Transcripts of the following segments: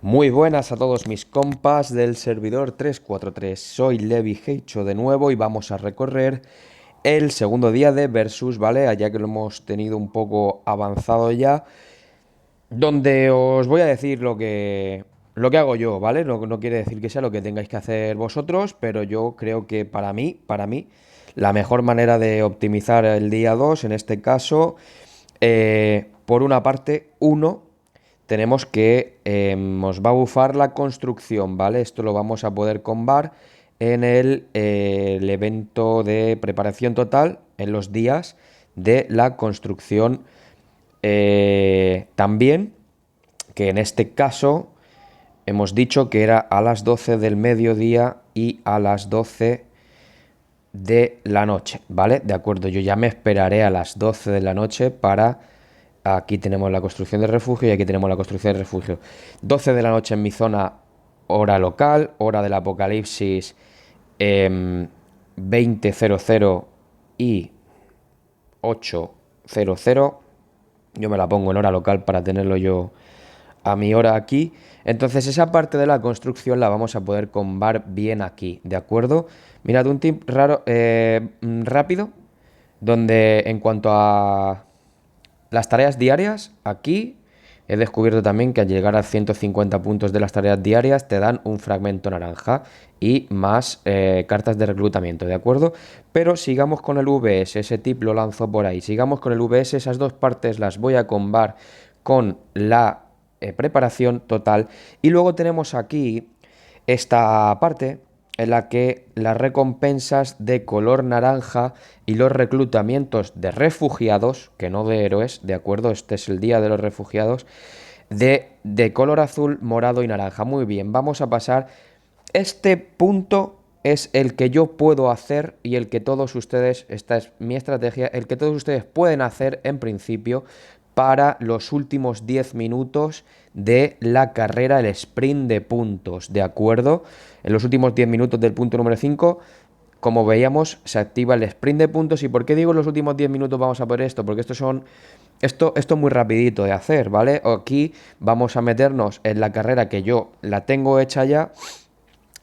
Muy buenas a todos mis compas del servidor 343. Soy Levi Heicho de nuevo y vamos a recorrer el segundo día de Versus, ¿vale? Ya que lo hemos tenido un poco avanzado ya, donde os voy a decir lo que hago yo, ¿vale? No quiere decir que sea lo que tengáis que hacer vosotros, pero yo creo que para mí, la mejor manera de optimizar el día 2 en este caso, por una parte, uno tenemos que nos va a bufar la construcción, ¿vale? Esto lo vamos a poder combar en el evento de preparación total, en los días de la construcción. También, que en este caso hemos dicho que era a las 12 del mediodía y a las 12 de la noche, ¿vale? De acuerdo, yo ya me esperaré a las 12 de la noche para... Aquí tenemos la construcción de refugio y aquí tenemos la construcción de refugio. 12 de la noche en mi zona, hora local, hora del apocalipsis, 20:00 y 8:00. Yo me la pongo en hora local para tenerlo yo a mi hora aquí. Entonces esa parte de la construcción la vamos a poder combar bien aquí, ¿de acuerdo? Mirad, un tip raro, rápido, donde en cuanto a las tareas diarias, aquí he descubierto también que al llegar a 150 puntos de las tareas diarias te dan un fragmento naranja y más cartas de reclutamiento, ¿de acuerdo? Pero sigamos con el VS, ese tip lo lanzo por ahí. Sigamos con el VS, esas dos partes las voy a combar con la preparación total. Y luego tenemos aquí esta parte en la que las recompensas de color naranja y los reclutamientos de refugiados, que no de héroes, ¿de acuerdo? Este es el día de los refugiados, de color azul, morado y naranja. Muy bien, vamos a pasar. Este punto es el que yo puedo hacer y el que todos ustedes, esta es mi estrategia, el que todos ustedes pueden hacer en principio para los últimos 10 minutos de la carrera, el sprint de puntos, ¿de acuerdo? En los últimos 10 minutos del punto número 5, como veíamos, se activa el sprint de puntos. ¿Y por qué digo en los últimos 10 minutos vamos a por esto? Porque esto es muy rapidito de hacer, ¿vale? Aquí vamos a meternos en la carrera que yo la tengo hecha ya,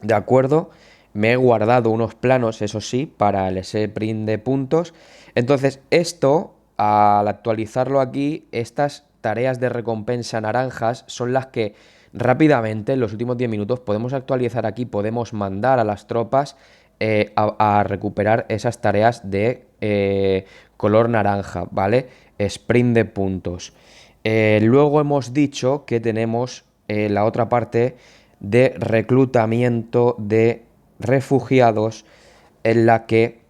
¿de acuerdo? Me he guardado unos planos, eso sí, para el sprint de puntos. Entonces, esto, al actualizarlo aquí, estas tareas de recompensa naranjas son las que rápidamente, en los últimos 10 minutos, podemos actualizar aquí, podemos mandar a las tropas a recuperar esas tareas de color naranja, ¿vale? Sprint de puntos. Luego hemos dicho que tenemos la otra parte de reclutamiento de refugiados, en la que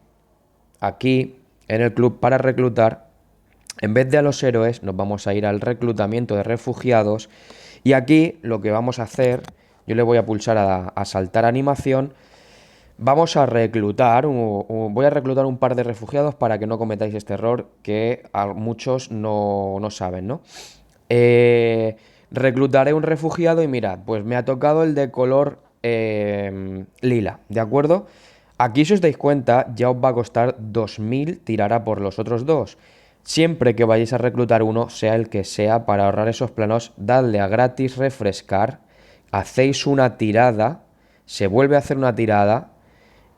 aquí en el club, para reclutar, en vez de a los héroes, nos vamos a ir al reclutamiento de refugiados. Y aquí lo que vamos a hacer, yo le voy a pulsar a saltar animación. Vamos a reclutar, voy a reclutar un par de refugiados para que no cometáis este error que a muchos no saben, ¿no? Reclutaré un refugiado y mirad, pues me ha tocado el de color lila, ¿de acuerdo? Aquí, si os dais cuenta, ya os va a costar 2000 tirar a por los otros dos. Siempre que vayáis a reclutar uno, sea el que sea, para ahorrar esos planos, dadle a gratis refrescar, hacéis una tirada, se vuelve a hacer una tirada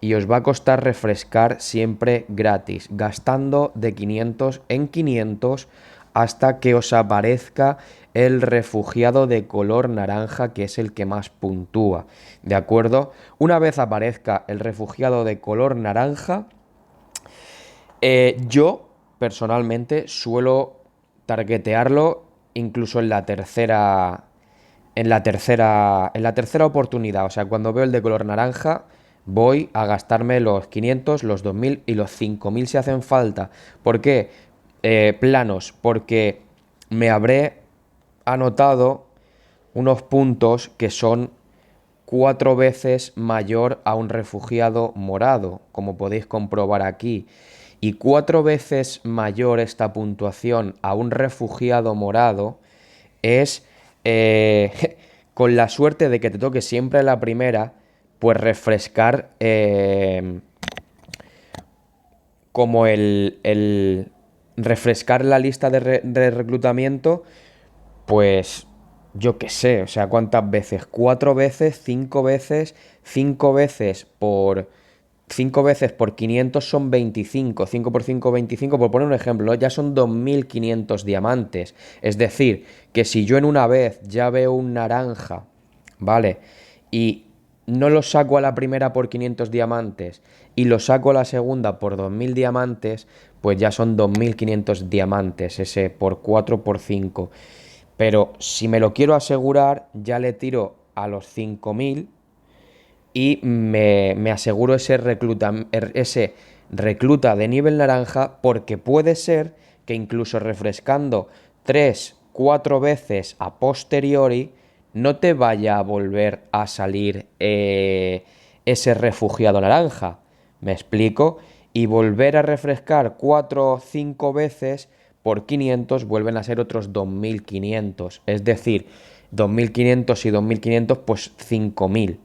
y os va a costar refrescar siempre gratis, gastando de 500 en 500 hasta que os aparezca el refugiado de color naranja, que es el que más puntúa, ¿de acuerdo? Una vez aparezca el refugiado de color naranja, yo personalmente suelo targetearlo incluso en la tercera oportunidad. O sea, cuando veo el de color naranja, voy a gastarme los 500, los 2000 y los 5000 si hacen falta. ¿Por qué? Planos, porque me habré anotado unos puntos que son 4 veces mayor a un refugiado morado, como podéis comprobar aquí. Y 4 veces mayor esta puntuación a un refugiado morado es, con la suerte de que te toque siempre la primera, pues refrescar como refrescar la lista de reclutamiento, pues yo qué sé, o sea, ¿cuántas veces? ¿Cuatro veces? ¿Cinco veces? ¿Cinco veces por... 5 veces por 500 son 25, 5 por 5, 25, por poner un ejemplo, ya son 2500 diamantes. Es decir, que si yo en una vez ya veo un naranja, ¿vale? Y no lo saco a la primera por 500 diamantes y lo saco a la segunda por 2000 diamantes, pues ya son 2500 diamantes, ese por 4 por 5. Pero si me lo quiero asegurar, ya le tiro a los 5000 y me aseguro ese recluta de nivel naranja, porque puede ser que incluso refrescando 3 4 veces a posteriori no te vaya a volver a salir ese refugiado naranja. ¿Me explico? Y volver a refrescar 4 o 5 veces por 500 vuelven a ser otros 2500. Es decir, 2500 y 2500 pues 5000.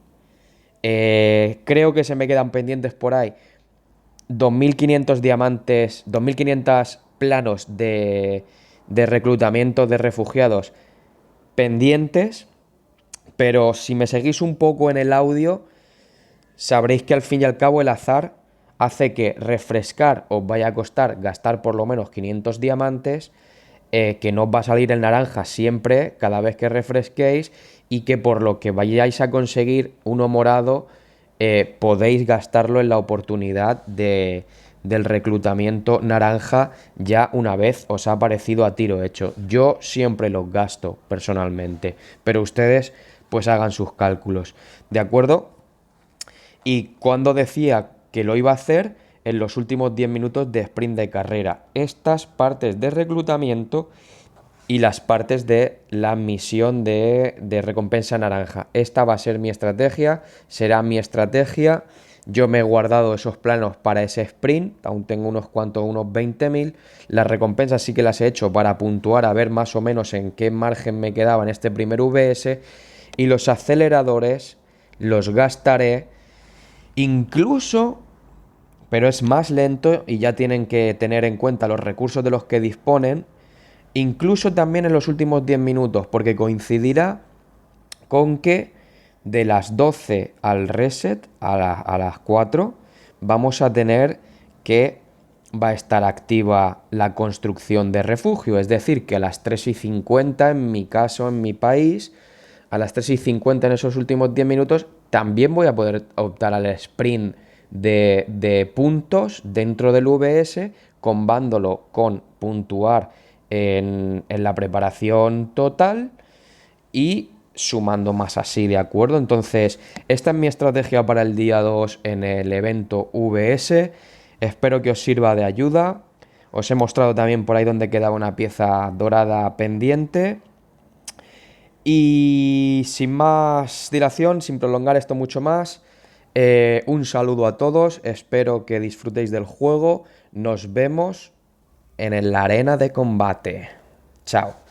Creo que se me quedan pendientes por ahí 2500 diamantes, 2500 planos de reclutamiento de refugiados pendientes, pero si me seguís un poco en el audio, sabréis que al fin y al cabo el azar hace que refrescar os vaya a costar gastar por lo menos 500 diamantes, que no os va a salir el naranja siempre, cada vez que refresquéis, y que por lo que vayáis a conseguir uno morado, podéis gastarlo en la oportunidad del reclutamiento naranja ya una vez os ha parecido a tiro hecho. Yo siempre los gasto personalmente, pero ustedes pues hagan sus cálculos, ¿de acuerdo? Y cuando decía que lo iba a hacer en los últimos 10 minutos de sprint de carrera, estas partes de reclutamiento y las partes de la misión de recompensa naranja. Esta va a ser mi estrategia, será mi estrategia. Yo me he guardado esos planos para ese sprint, aún tengo unos cuantos, unos 20.000. Las recompensas sí que las he hecho para puntuar, a ver más o menos en qué margen me quedaba en este primer VS. Y los aceleradores los gastaré incluso, pero es más lento y ya tienen que tener en cuenta los recursos de los que disponen, incluso también en los últimos 10 minutos, porque coincidirá con que de las 12 al reset, a las 4, vamos a tener que va a estar activa la construcción de refugio. Es decir, que a las 3:50, en mi caso, en mi país, a las 3:50 en esos últimos 10 minutos, también voy a poder optar al sprint de puntos dentro del VS, combándolo con puntuar en la preparación total y sumando más así, ¿de acuerdo? Entonces, esta es mi estrategia para el día 2 en el evento VS. Espero que os sirva de ayuda. Os he mostrado también por ahí donde quedaba una pieza dorada pendiente. Y sin más dilación, sin prolongar esto mucho más, un saludo a todos. Espero que disfrutéis del juego. Nos vemos en la arena de combate. Chao.